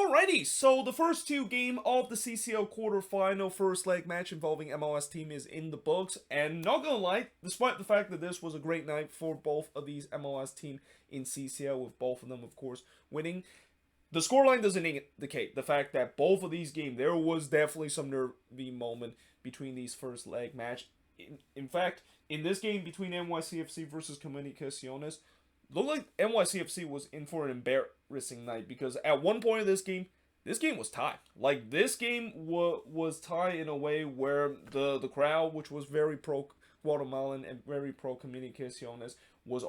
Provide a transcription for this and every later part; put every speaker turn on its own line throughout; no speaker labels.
Alrighty, so the first two game of the CCL quarterfinal first leg match involving MLS team is in the books, and not gonna lie, despite the fact that this was a great night for both of these MLS team in CCL, with both of them of course winning, the scoreline doesn't indicate the fact that both of these games, there was definitely some nervy moment between these first leg match. In fact, in this game between NYCFC versus Comunicaciones, looked like NYCFC was in for an embarrassing night because at one point of this game was tied. Like this game was tied in a way where the crowd, which was very pro Guatemalan and very pro Comunicaciones, was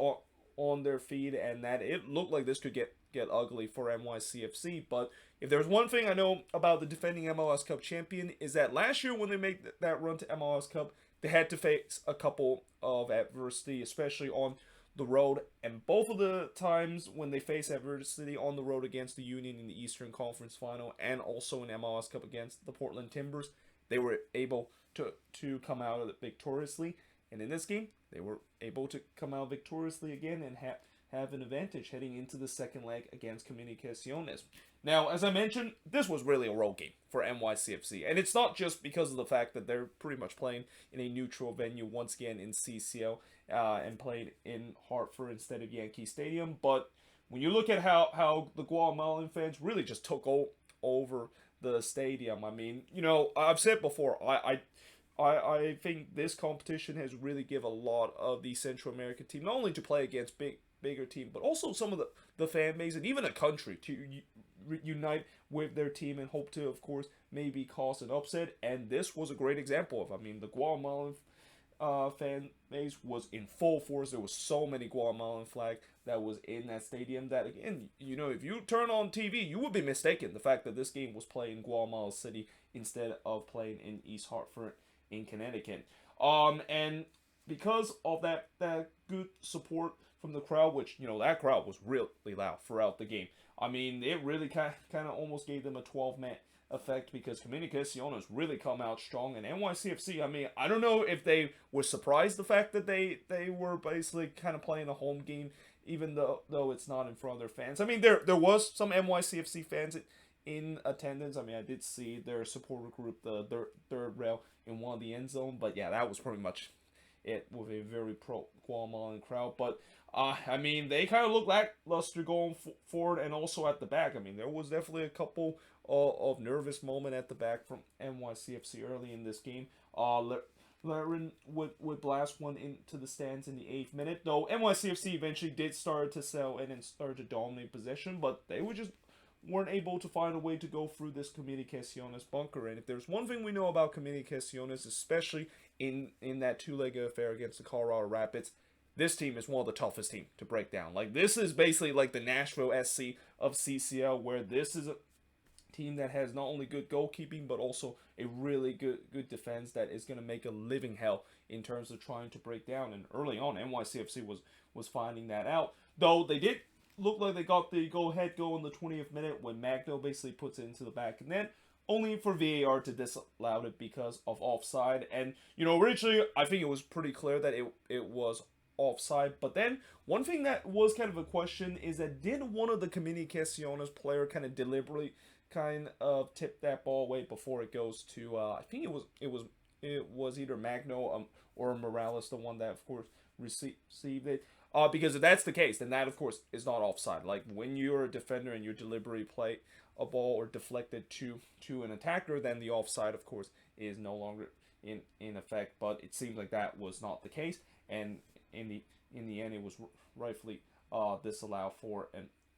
on their feet, and that it looked like this could get ugly for NYCFC. But if there's one thing I know about the defending MLS Cup champion is that last year when they made that run to MLS Cup, they had to face a couple of adversity, especially on the road, and both of the times when they face adversity on the road against the Union in the Eastern Conference Final and also in MLS Cup against the Portland Timbers, they were able to come out of it victoriously. And in this game, they were able to come out victoriously again and have an advantage heading into the second leg against Comunicaciones. Now, as I mentioned, this was really a road game for NYCFC, and it's not just because of the fact that they're pretty much playing in a neutral venue once again in CCL and played in Hartford instead of Yankee Stadium, but when you look at how the Guatemalan fans really just took over the stadium, I mean, I've said before, I think this competition has really given a lot of the Central American team not only to play against bigger team, but also some of the fan base and even a country to unite with their team and hope to, of course, maybe cause an upset. And this was a great example of, I mean, the Guatemalan fan base was in full force. There was so many Guatemalan flag that was in that stadium that, again, if you turn on TV, you would be mistaken the fact that this game was played in Guatemala City instead of playing in East Hartford in Connecticut. And because of that good support from the crowd, which, that crowd was really loud throughout the game. I mean, it really kind of almost gave them a 12-man effect because Comunicaciones really come out strong. And NYCFC, I mean, I don't know if they were surprised the fact that they were basically kind of playing a home game, even though it's not in front of their fans. I mean, there was some NYCFC fans in attendance. I mean, I did see their supporter group, the third rail, in one of the end zone. But yeah, that was pretty much it with a very pro Guatemalan crowd. But I mean, they kind of looked lackluster going forward and also at the back. I mean, there was definitely a couple of nervous moment at the back from NYCFC early in this game. Laren would blast one into the stands in the 8th minute, though NYCFC eventually did start to sell in and start to dominate possession, but they weren't able to find a way to go through this Comunicaciones bunker. And if there's one thing we know about Comunicaciones, especially in that two-legged affair against the Colorado Rapids, this team is one of the toughest teams to break down. Like, this is basically like the Nashville SC of CCL, where this is a team that has not only good goalkeeping, but also a really good defense that is going to make a living hell in terms of trying to break down. And early on, NYCFC was finding that out. Though they did look like they got the go-ahead goal in the 20th minute when Magno basically puts it into the back of net, only for VAR to disallow it because of offside. And, originally, I think it was pretty clear that it was offside. But then, one thing that was kind of a question is that did one of the Comunicaciones player kind of deliberately kind of tip that ball away before it goes to, I think it was either Magno or Morales, the one that, of course, received it. Because if that's the case, then that, of course, is not offside. Like, when you're a defender and you deliberately play a ball or deflect it to an attacker, then the offside, of course, is no longer in effect. But it seems like that was not the case, and in the end, it was rightfully disallowed for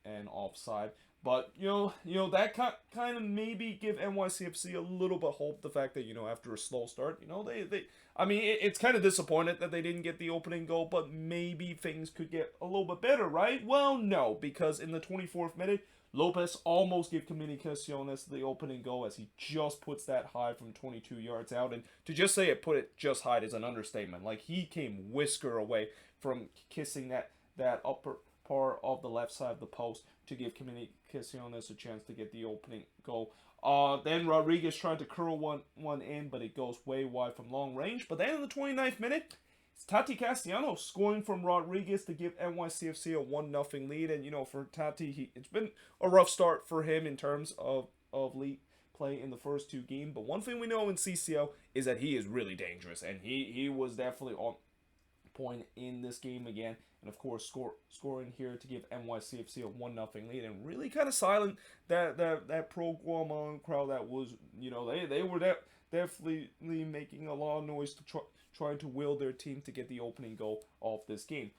an offside. But that kind of maybe give NYCFC a little bit of hope. The fact that after a slow start, they I mean, it's kind of disappointed that they didn't get the opening goal, but maybe things could get a little bit better, right? Well, no, because in the 24th minute, Lopez almost gave Comunicaciones the opening goal as he just puts that high from 22 yards out. And to just say put it just high is an understatement. Like, he came whisker away from kissing that upper part of the left side of the post to give Comunicaciones a chance to get the opening goal. Then Rodriguez tried to curl one in, but it goes way wide from long range. But then in the 29th minute, Tati Castellanos scoring from Rodriguez to give NYCFC a 1-0 lead. And, for Tati, it's been a rough start for him in terms of league play in the first two games. But one thing we know in CCL is that he is really dangerous. And he was definitely on point in this game again. And, of course, scoring here to give NYCFC a 1-0 lead. And really kind of silent that pro-Guatemalan crowd that was, they were definitely making a lot of noise to trying to will their team to get the opening goal of this game.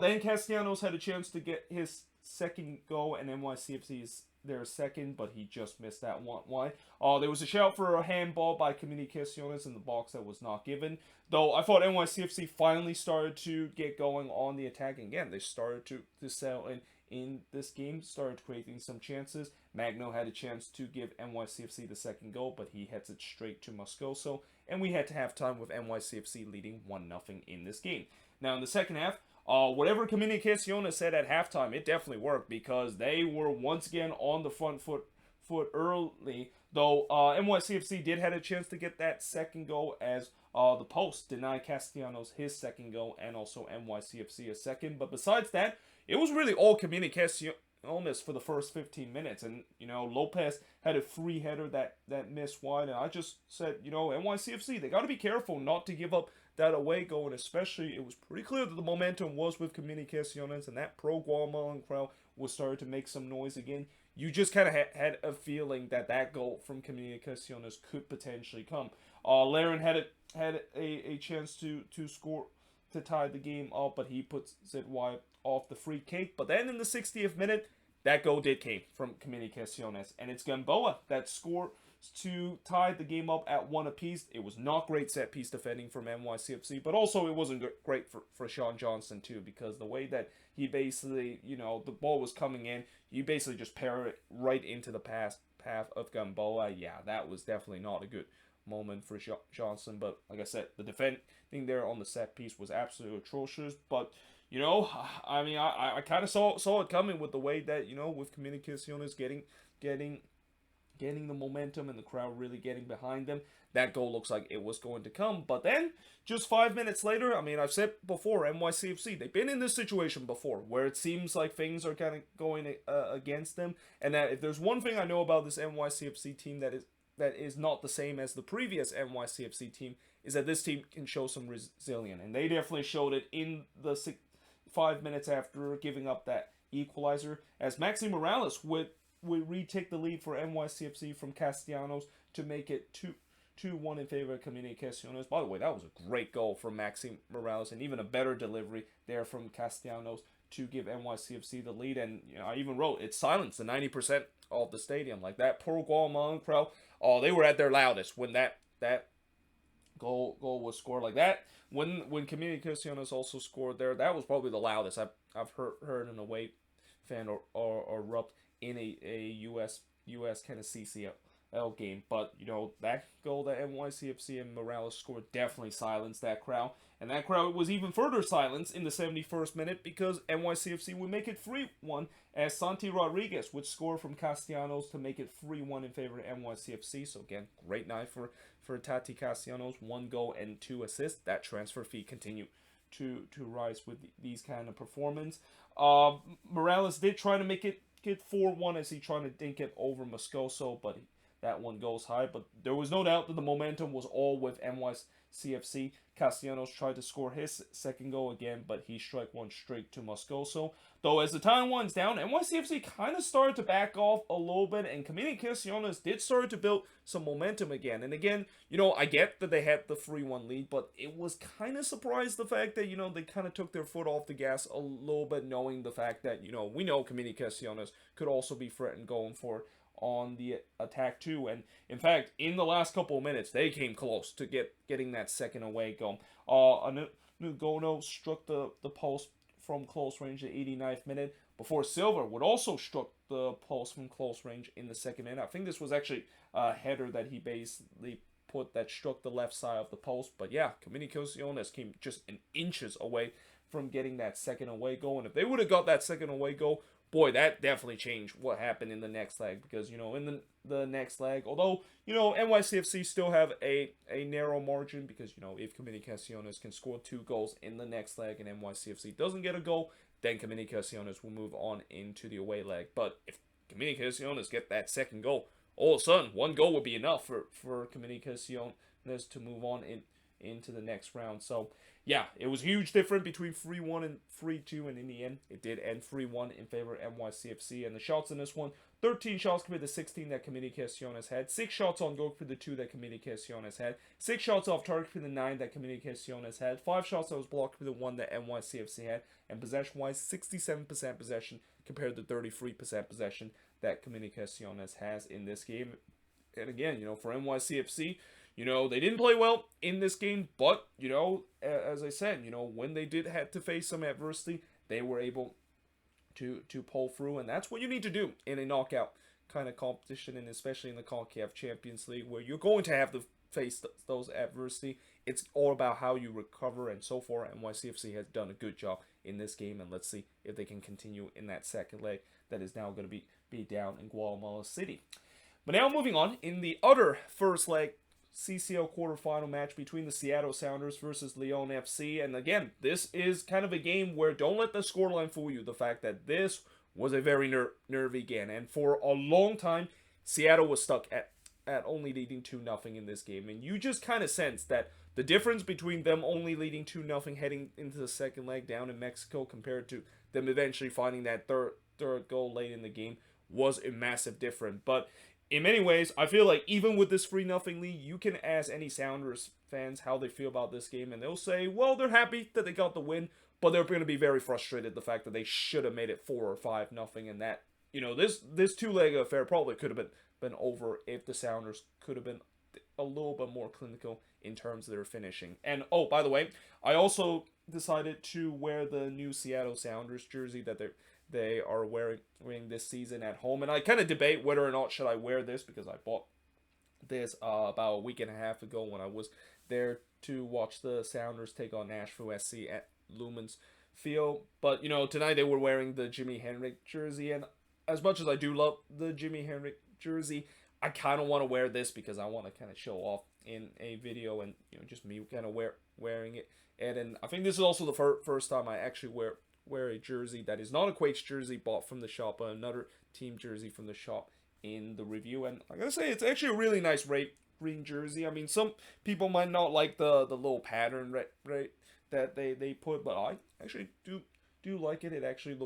Then Castellanos had a chance to get his second goal, and NYCFC is their second, but he just missed that one. Why? There was a shout for a handball by Comunicaciones in the box that was not given. Though I thought NYCFC finally started to get going on the attack again. They started to settle in this game, started creating some chances. Magno had a chance to give NYCFC the second goal, but he heads it straight to Moscoso, and we had to have time with NYCFC leading 1-0 in this game. Now in the second half, whatever Comunicaciones said at halftime, it definitely worked because they were once again on the front foot early. Though NYCFC did have a chance to get that second goal as the post denied Castellanos his second goal and also NYCFC a second. But besides that, it was really all Comunicaciones for the first 15 minutes. And, Lopez had a free header that missed wide. And I just said, NYCFC, they got to be careful not to give up that away goal. And especially, it was pretty clear that the momentum was with Comunicaciones. And that pro-Guatemalan crowd was starting to make some noise again. You just kind of had a feeling that goal from Comunicaciones could potentially come. Laren had a chance to score to tie the game up, but he puts it wide off the free kick. But then in the 60th minute, that goal did came from Comunicaciones, and it's Gamboa that scored to tie the game up at 1 apiece. It was not great set piece defending from NYCFC, but also it wasn't great for Sean Johnson too, because the way that he basically, the ball was coming in, you basically just pair it right into the path of Gamboa. Yeah, that was definitely not a good moment for Johnson, but like I said, the defending there on the set piece was absolutely atrocious. But I kind of saw it coming with the way that with Comunicaciones getting the momentum and the crowd really getting behind them. That goal looks like it was going to come. But then, just 5 minutes later, I've said before, NYCFC, they've been in this situation before, where it seems like things are kind of going against them. And that if there's one thing I know about this NYCFC team that is not the same as the previous NYCFC team, is that this team can show some resilience. And they definitely showed it in the 5 minutes after giving up that equalizer, as Maxi Morales would retake the lead for NYCFC from Castellanos to make it 2-1 in favor of Comunicaciones. By the way, that was a great goal from Maxi Morales, and even a better delivery there from Castellanos to give NYCFC the lead. And I even wrote, it silenced the 90% of the stadium. Like that poor Guatemalan crowd, they were at their loudest when that goal was scored like that. When Comunicaciones also scored there, that was probably the loudest I've heard an away fan or erupt in a US kind of CCL game. But that goal that NYCFC and Morales scored definitely silenced that crowd, and that crowd was even further silenced in the 71st minute because NYCFC would make it 3-1 as Santi Rodriguez would score from Castellanos to make it 3-1 in favor of NYCFC. So again, great night for Tati Castellanos, 1 goal and 2 assists. That transfer fee continued to rise with these kind of performance. Morales did try to make it 4-1 as he tried to dink it over Moscoso, but that one goes high. But there was no doubt that the momentum was all with NYCFC. Castellanos tried to score his second goal again, but he struck one straight to Moscoso. Though as the time winds down, NYCFC kind of started to back off a little bit, and Comunicaciones did start to build some momentum again. And again, I get that they had the 3-1 lead, but it was kind of surprised the fact that, they kind of took their foot off the gas a little bit, knowing the fact that, we know Comunicaciones could also be threatened going forward on the attack too. And in fact, in the last couple of minutes, they came close to getting that second away goal. Nugono struck the post from close range at 89th minute before Silva would also struck the post from close range in the second minute. I think this was actually a header that he basically put that struck the left side of the post. But yeah, Comunicaciones came just an inches away from getting that second away goal. And if they would have got that second away goal boy, that definitely changed what happened in the next leg, because, you know, in the next leg, although, you know, NYCFC still have a narrow margin, because, you know, if Comunicaciones can score 2 goals in the next leg and NYCFC doesn't get a goal, then Comunicaciones will move on into the away leg. But if Comunicaciones get that second goal, all of a sudden, 1 goal would be enough for Comunicaciones to move on into the next round. So, yeah, it was huge difference between 3-1 and 3-2, and in the end, it did end 3-1 in favor of NYCFC. And the shots in this one, 13 shots compared to 16 that Comunicaciones had, 6 shots on goal compared to 2 that Comunicaciones had, 6 shots off target compared to 9 that Comunicaciones had, 5 shots that was blocked compared to 1 that NYCFC had, and possession-wise, 67% possession compared to 33% possession that Comunicaciones has in this game. And again, you know, for NYCFC, you know, they didn't play well in this game, but, you know, as I said, you know, when they did have to face some adversity, they were able to pull through, and that's what you need to do in a knockout kind of competition, and especially in the CONCACAF Champions League, where you're going to have to face those adversity. It's all about how you recover, and so far, NYCFC has done a good job in this game, and let's see if they can continue in that second leg that is now going to be down in Guatemala City. But now moving on, in the other first leg CCL quarterfinal match between the Seattle Sounders versus Leon FC. And again, this is kind of a game where don't let the scoreline fool you. The fact that this was a very nervy game. And for a long time, Seattle was stuck at only leading 2-0 in this game. And you just kind of sense that the difference between them only leading 2-0 heading into the second leg down in Mexico compared to them eventually finding that third goal late in the game was a massive difference. But in many ways, I feel like even with this 3-0 lead, you can ask any Sounders fans how they feel about this game, and they'll say, well, they're happy that they got the win, but they're going to be very frustrated the fact that they should have made it 4 or 5-0, and that, you know, this two-leg affair probably could have been over if the Sounders could have been a little bit more clinical in terms of their finishing. And, oh, by the way, I also decided to wear the new Seattle Sounders jersey that they are wearing this season at home, and I kind of debate whether or not should I wear this, because I bought this about a week and a half ago when I was there to watch the Sounders take on Nashville SC at Lumen's Field. But, you know, tonight they were wearing the Jimi Hendrix jersey, and as much as I do love the Jimi Hendrix jersey, I kind of want to wear this because I want to kind of show off in a video, and, you know, just me kind of wearing it. And then I think this is also the first time I actually wear a jersey that is not a Quakes jersey bought from the shop, but another team jersey from the shop in the review. And I gotta say, it's actually a really nice green jersey. I mean, some people might not like the little pattern right that they put, but I actually do like it. It actually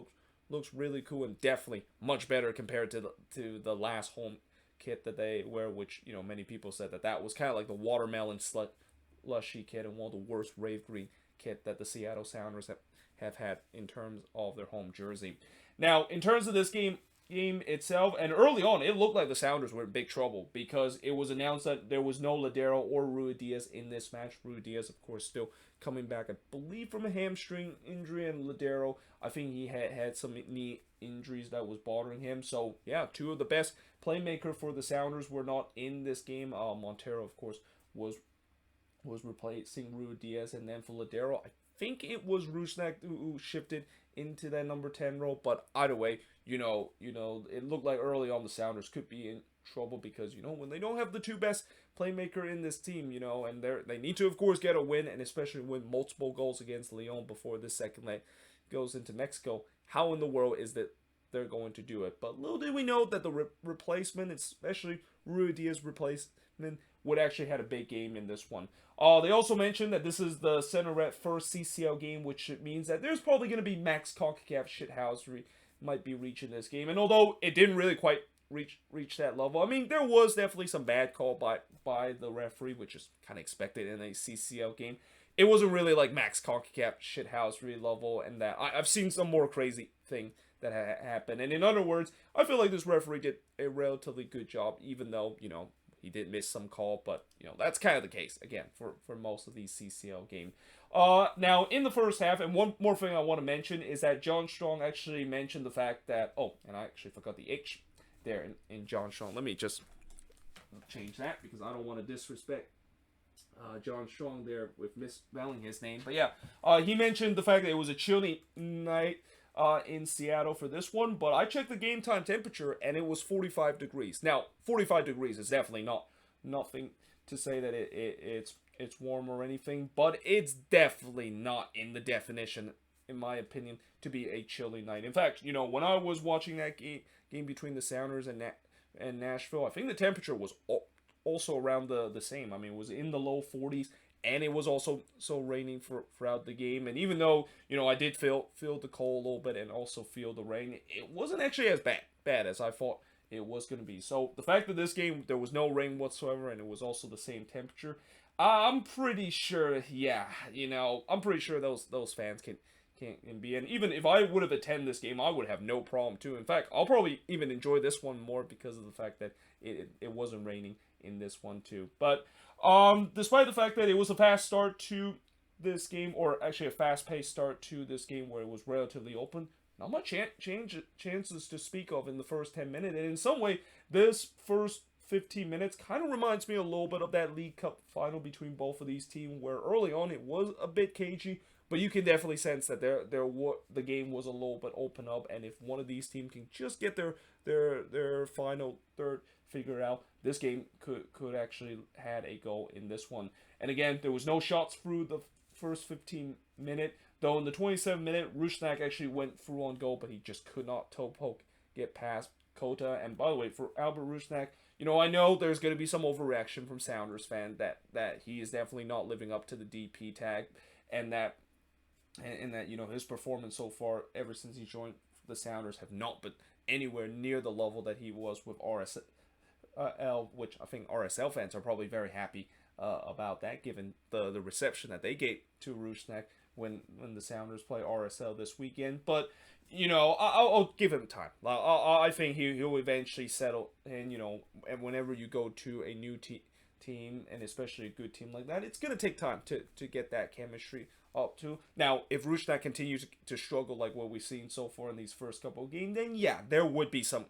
looks really cool, and definitely much better compared to the last home kit that they wear, which, you know, many people said that was kind of like the watermelon slushy kit and one of the worst rave green kit that the Seattle Sounders have had in terms of their home jersey. Now, in terms of this game itself, and early on, it looked like the Sounders were in big trouble because it was announced that there was no Ladero or Ruidíaz in this match. Ruidíaz, of course, still coming back, I believe, from a hamstring injury, and Ladero, I think he had some knee injuries that was bothering him. So, yeah, 2 of the best playmaker for the Sounders were not in this game. Montero, of course, was replacing Ruidíaz, and then for Ladero, I think it was Rusnak who shifted into that number 10 role, but either way, you know, it looked like early on the Sounders could be in trouble because, you know, when they don't have the 2 best playmaker in this team, you know, and they need to, of course, get a win, and especially win multiple goals against Leon before this second leg goes into Mexico, how in the world is that they're going to do it? But little did we know that the replacement, especially Ruidíaz's replacement, would actually had a big game in this one. They also mentioned that this is the center-rep first CCL game, which means that there's probably going to be max CONCACAF shithousery might be reaching this game. And although it didn't really quite reach that level, I mean, there was definitely some bad call by the referee, which is kind of expected in a CCL game. It wasn't really like max CONCACAF shithousery level, and that I've seen some more crazy thing that happened. And in other words, I feel like this referee did a relatively good job, even though, you know, he did miss some call, but, you know, that's kind of the case, again, for most of these CCL games. Now, in the first half, and one more thing I want to mention is that John Strong actually mentioned the fact that, oh, and I actually forgot the H there in John Strong. Let me just change that because I don't want to disrespect John Strong there with misspelling his name. But yeah, he mentioned the fact that it was a chilly night in Seattle for this one, but I checked the game time temperature and it was 45 degrees. Now, 45 degrees is definitely not nothing to say that it's warm or anything, but it's definitely not in the definition, in my opinion, to be a chilly night. In fact, when I was watching that game between the Sounders and Nashville, I think the temperature was also around the same. I mean, it was in the low 40s, and it was also so raining throughout the game. And even though I did feel the cold a little bit and also feel the rain, it wasn't actually as bad as I thought it was going to be. So the fact that this game there was no rain whatsoever and it was also the same temperature, I'm pretty sure. Yeah, I'm pretty sure those fans can be. And even if I would have attended this game, I would have no problem too. In fact, I'll probably even enjoy this one more because of the fact that it wasn't raining in this one too. But despite the fact that it was a fast start to this game, or actually a fast-paced start to this game where it was relatively open, not much chances to speak of in the first 10 minutes. And in some way, this first 15 minutes kind of reminds me a little bit of that League Cup final between both of these teams, where early on it was a bit cagey, but you can definitely sense that the game was a little bit open up, and if one of these teams can just get their final third figured out, this game could actually had a goal in this one. And again, there was no shots through the first 15 minute, though in the 27 minute, Rusnak actually went through on goal, but he just could not toe poke get past Kota. And by the way, for Albert Rusnak, I know there's going to be some overreaction from Sounders fan that he is definitely not living up to the DP tag, and that his performance so far ever since he joined the Sounders have not been anywhere near the level that he was with RSL, which I think RSL fans are probably very happy about that, given the reception that they gave to Rusnak when the Sounders play RSL this weekend. But I'll give him time. I think he'll eventually settle, and and whenever you go to a new team, and especially a good team like that, it's gonna take time to get that chemistry up to. Now, if Rusnak continues to struggle like what we've seen so far in these first couple of games, then yeah, there would be some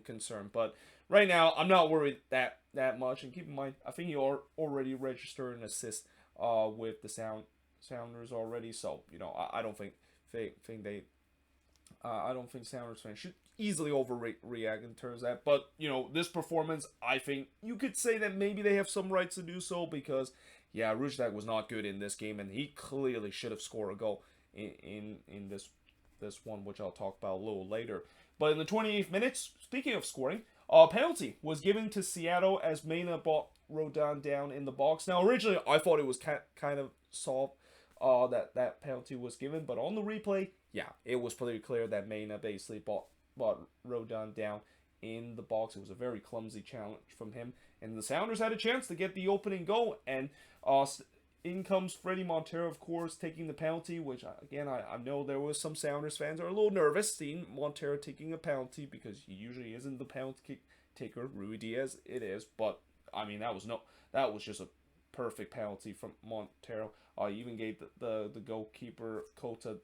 concern. But right now, I'm not worried that much. And keep in mind, I think he already registered an assist with the Sounders already. So I don't think they. I don't think Sounders fans should easily overreact in terms of that. But, this performance, I think you could say that maybe they have some rights to do so because, yeah, Rusnak was not good in this game, and he clearly should have scored a goal in this one, which I'll talk about a little later. But in the 28th minutes, speaking of scoring, a penalty was given to Seattle as Mena brought Rodon down in the box. Now, originally, I thought it was kind of soft that penalty was given, but on the replay, yeah, it was pretty clear that Mena basically brought Rodon down in the box. It was a very clumsy challenge from him, and the Sounders had a chance to get the opening goal, and in comes Freddie Montero, of course, taking the penalty, which, again, I know there was some Sounders fans are a little nervous seeing Montero taking a penalty because he usually isn't the penalty kick taker. Rui Diaz, it is, but, I mean, that was just a perfect penalty from Montero. He even gave the goalkeeper, Kota,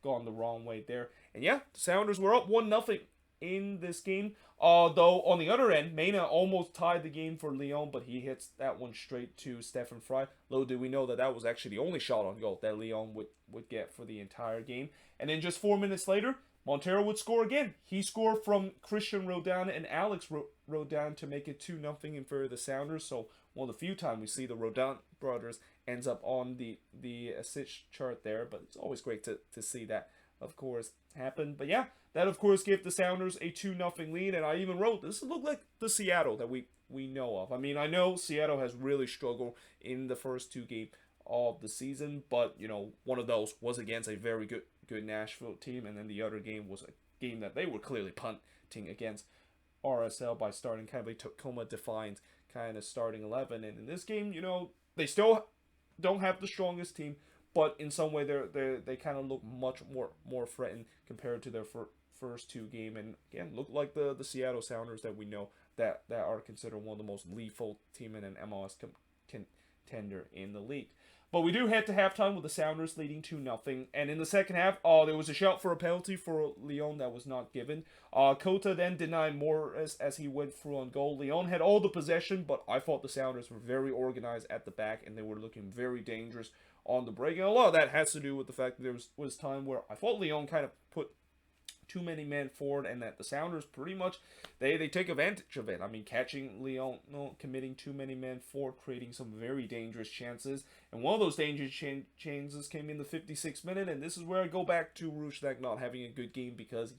gone the wrong way there. And yeah, the Sounders were up 1-0 in this game. Though on the other end, Mena almost tied the game for Lyon, but he hits that one straight to Stefan Frei. Little did we know that was actually the only shot on goal that Lyon would get for the entire game. And then just 4 minutes later, Montero would score again. He scored from Christian Rodon and Alex Rodon to make it 2-0 in favor of the Sounders. So one of the few times we see the Rodon brothers ends up on the assist chart there, but it's always great to see that, of course, happen. But yeah, that of course gave the Sounders a 2-0 lead, and I even wrote this looked like the Seattle that we know of. I mean, I know Seattle has really struggled in the first two games of the season, but one of those was against a very good Nashville team, and then the other game was a game that they were clearly punting against RSL by starting kind of a Tacoma Defiant kind of starting 11. And in this game, they still don't have the strongest team, but in some way they kind of look much more threatened compared to their first two games, and again look like the Seattle Sounders that we know that are considered one of the most lethal team in an MLS contender in the league. But we do head to halftime with the Sounders leading 2-0. And in the second half, there was a shout for a penalty for Lyon that was not given. Kota then denied Morris as he went through on goal. Lyon had all the possession, but I thought the Sounders were very organized at the back, and they were looking very dangerous on the break. And a lot of that has to do with the fact that there was time where I thought Lyon kind of put too many men forward, and that the Sounders pretty much they take advantage of it. I mean, catching Leon committing too many men forward, creating some very dangerous chances, and one of those dangerous chances came in the 56th minute, and this is where I go back to Rusnak not having a good game because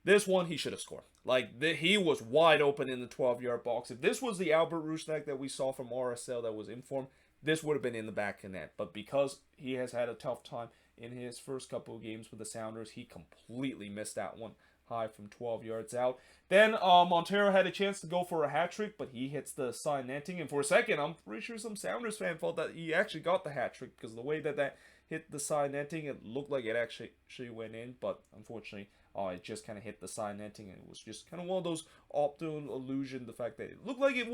this one he should have scored. Like he was wide open in the 12-yard box. If this was the Albert Rusnak that we saw from RSL that was in form, this would have been in the back of net. But because he has had a tough time in his first couple of games with the Sounders, he completely missed that one high from 12 yards out. Then Montero had a chance to go for a hat trick, but he hits the side netting. And for a second, I'm pretty sure some Sounders fan thought that he actually got the hat trick because the way that hit the side netting, it looked like it actually went in, but unfortunately, it just kind of hit the side netting, and it was just kind of one of those optical illusion. The fact that it looked like it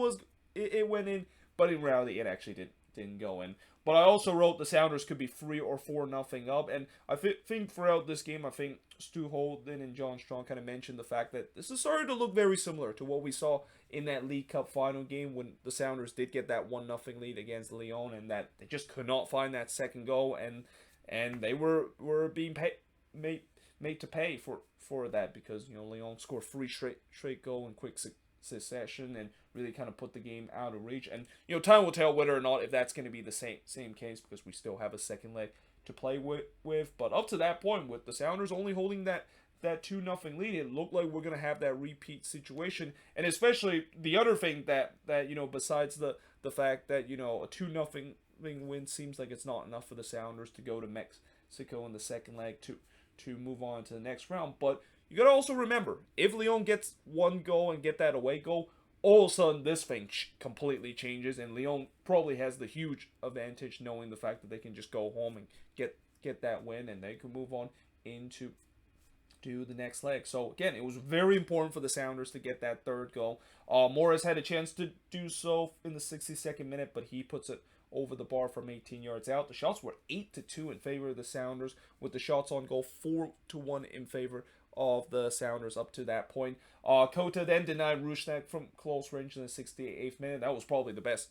went in, but in reality, it actually didn't go in. But I also wrote the Sounders could be 3 or 4-0 up, and I think throughout this game, I think Stu Holden and John Strong kind of mentioned the fact that this is starting to look very similar to what we saw in that League Cup final game when the Sounders did get that 1-0 lead against Lyon, and that they just could not find that second goal, and they were being made to pay for that because Lyon scored 3 straight goal in quick succession and really kind of put the game out of reach. And time will tell whether or not if that's going to be the same case because we still have a second leg to play with. But up to that point, with the Sounders only holding that 2-0 lead, it looked like we're going to have that repeat situation. And especially the other thing that besides the fact that a 2-0 win seems like it's not enough for the Sounders to go to Mexico in the second leg to move on to the next round. But you got to also remember, if Lyon gets one goal and get that away goal, all of a sudden this thing completely changes, and Lyon probably has the huge advantage knowing the fact that they can just go home and get that win, and they can move on into the next leg. So again, it was very important for the Sounders to get that third goal. Morris had a chance to do so in the 62nd minute, but he puts it over the bar from 18 yards out. The shots were 8-2 in favor of the Sounders, with the shots on goal 4-1 in favor of the Sounders up to that point. Kota then denied Rusnak from close range in the 68th minute. That was probably the best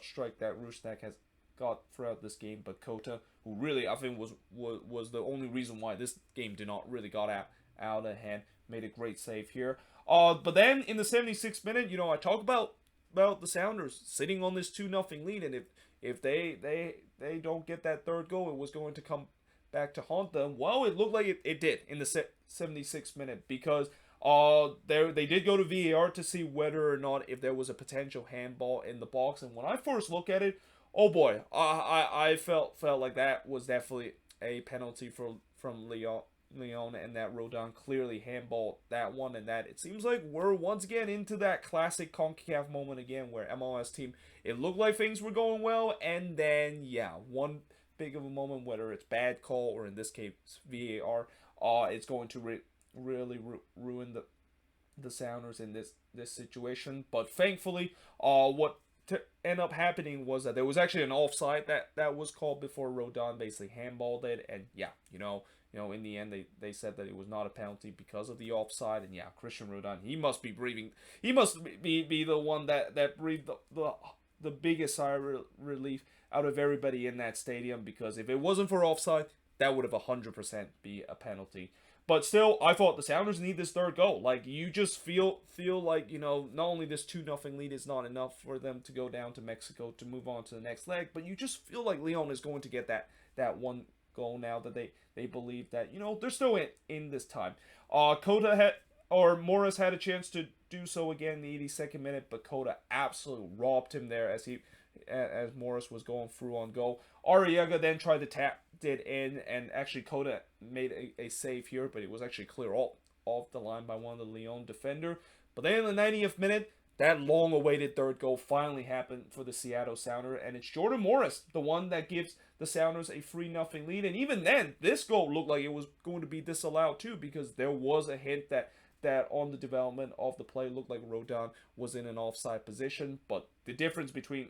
strike that Rusnak has got throughout this game. But Kota, who really I think was the only reason why this game did not really got out of hand, made a great save here. But then in the 76th minute, I talk about the Sounders sitting on this 2-0 lead, and if they don't get that third goal, it was going to come back to haunt them. Well, it looked like it did in the 76th minute because they did go to VAR to see whether or not if there was a potential handball in the box. And when I first looked at it, oh boy, I felt like that was definitely a penalty from Lyon, and that Rodon clearly handballed that one, and that it seems like we're once again into that classic CONCACAF moment again where MLS team, it looked like things were going well, and then one big of a moment, whether it's bad call or in this case VAR, it's going to really ruin the Sounders in this situation. But thankfully, what end up happening was that there was actually an offside that was called before Rodon basically handballed it, and in the end they said that it was not a penalty because of the offside. And Christian Rodon, he must be breathing, he must be the one that breathed the biggest sigh of relief out of everybody in that stadium, because if it wasn't for offside, that would have 100% be a penalty. But still, I thought the Sounders need this third goal. Like, you just feel like, not only this 2-0 lead is not enough for them to go down to Mexico to move on to the next leg, but you just feel like Lyon is going to get that one goal now that they believe that, they're still in this time. Morris had a chance to do so again in the 82nd minute, but Kota absolutely robbed him there as Morris was going through on goal. Arriaga then tried to tap it in, and actually Kota made a save here, but it was actually clear off the line by one of the Lyon defender. But then in the 90th minute, that long-awaited third goal finally happened for the Seattle Sounders, and it's Jordan Morris, the one that gives the Sounders a 3-0 lead. And even then, this goal looked like it was going to be disallowed too, because there was a hint that on the development of the play looked like Rodon was in an offside position. But the difference between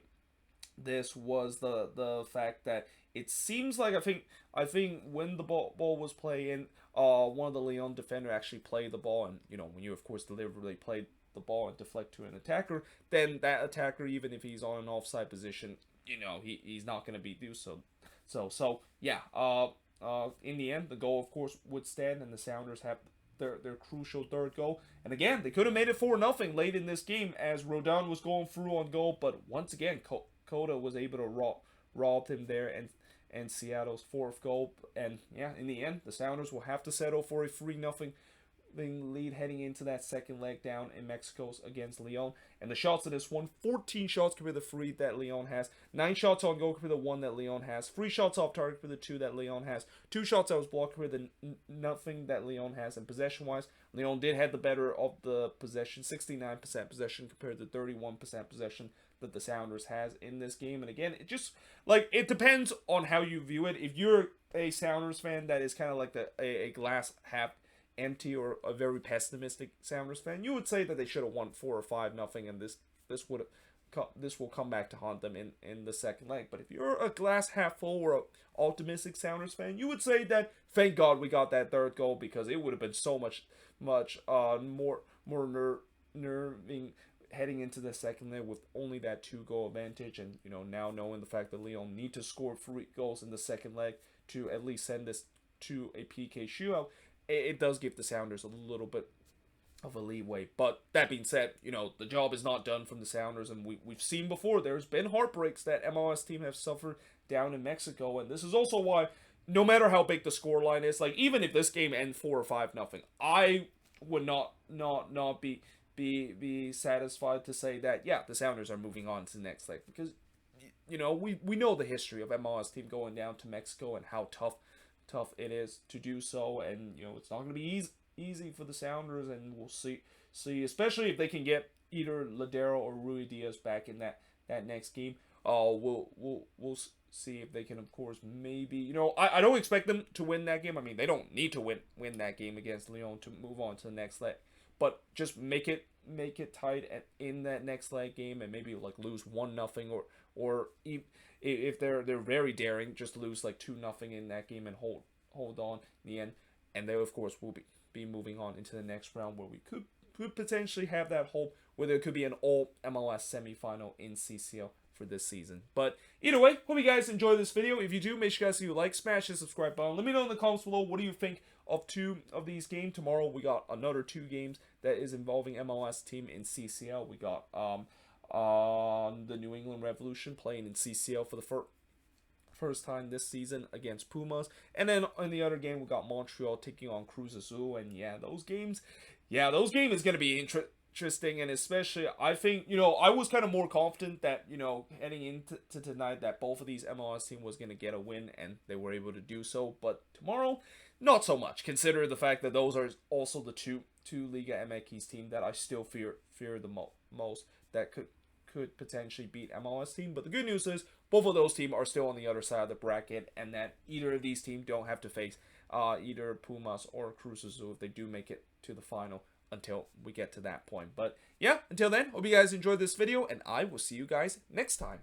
this was the fact that it seems like I think when the ball was playing, one of the Lyon defender actually played the ball, and when you of course deliberately play the ball and deflect to an attacker, then that attacker, even if he's on an offside position, he's not going to be do so. in the end, the goal, of course, would stand, and the Sounders have their crucial third goal. And again, they could have made it 4-0 late in this game as Rodon was going through on goal, but once again, Coda was able to rob him there, and Seattle's fourth goal. And yeah, in the end, the Sounders will have to settle for a 3-0 lead heading into that second leg down in Mexico's against Leon. And the shots of this one, 14 shots compared to the 3 that Leon has, 9 shots on goal compared to the 1 that Leon has, 3 shots off target compared to the 2 that Leon has, 2 shots that was blocked compared to the nothing that Leon has. And possession wise, Leon did have the better of the possession, 69% possession compared to 31% possession that the Sounders has in this game. And again, it just, like, it depends on how you view it. If you're a Sounders fan that is kind of like a glass half empty or a very pessimistic Sounders fan, you would say that they should have won 4 or 5-0, and this will come back to haunt them in the second leg. But if you're a glass half full or an optimistic Sounders fan, you would say that thank God we got that third goal, because it would have been so much more nerving heading into the second leg with only that 2-goal advantage. And now knowing the fact that Leon need to score 3 goals in the second leg to at least send this to a PK shootout, it does give the Sounders a little bit of a leeway. But that being said, the job is not done from the Sounders, and we've seen before there's been heartbreaks that MLS team have suffered down in Mexico, and this is also why, no matter how big the scoreline is, like even if this game ends 4 or 5-0, I would not be satisfied to say that the Sounders are moving on to the next leg, because we know the history of MLS team going down to Mexico and how tough it is to do so, and it's not going to be easy for the Sounders, and we'll see, especially if they can get either Ladero or Rui Diaz back in that next game. We'll see if they can, of course, maybe, I don't expect them to win that game. I mean, they don't need to win that game against Leon to move on to the next leg, but just make it tight in that next leg game, and maybe like lose 1-0, or if they're very daring, just lose like 2-0 in that game and hold on in the end. And they, of course, will be moving on into the next round, where we could potentially have that hope where there could be an all MLS semifinal in CCL for this season. But either way, hope you guys enjoy this video. If you do, make sure you guys like, smash the subscribe button. Let me know in the comments below, what do you think of 2 of these games. Tomorrow we got another 2 games that is involving MLS team in CCL. We got the New England Revolution playing in CCL for the first time this season against Pumas, and then in the other game we got Montreal taking on Cruz Azul. And those games is going to be interesting, and especially I think I was kind of more confident that heading into tonight that both of these MLS teams was going to get a win, and they were able to do so. But tomorrow, not so much, considering the fact that those are also the two Liga MX team that I still fear the most that could potentially beat MLS team. But the good news is both of those teams are still on the other side of the bracket, and that either of these teams don't have to face either Pumas or Cruz Azul if they do make it to the final until we get to that point. But until then, hope you guys enjoyed this video, and I will see you guys next time.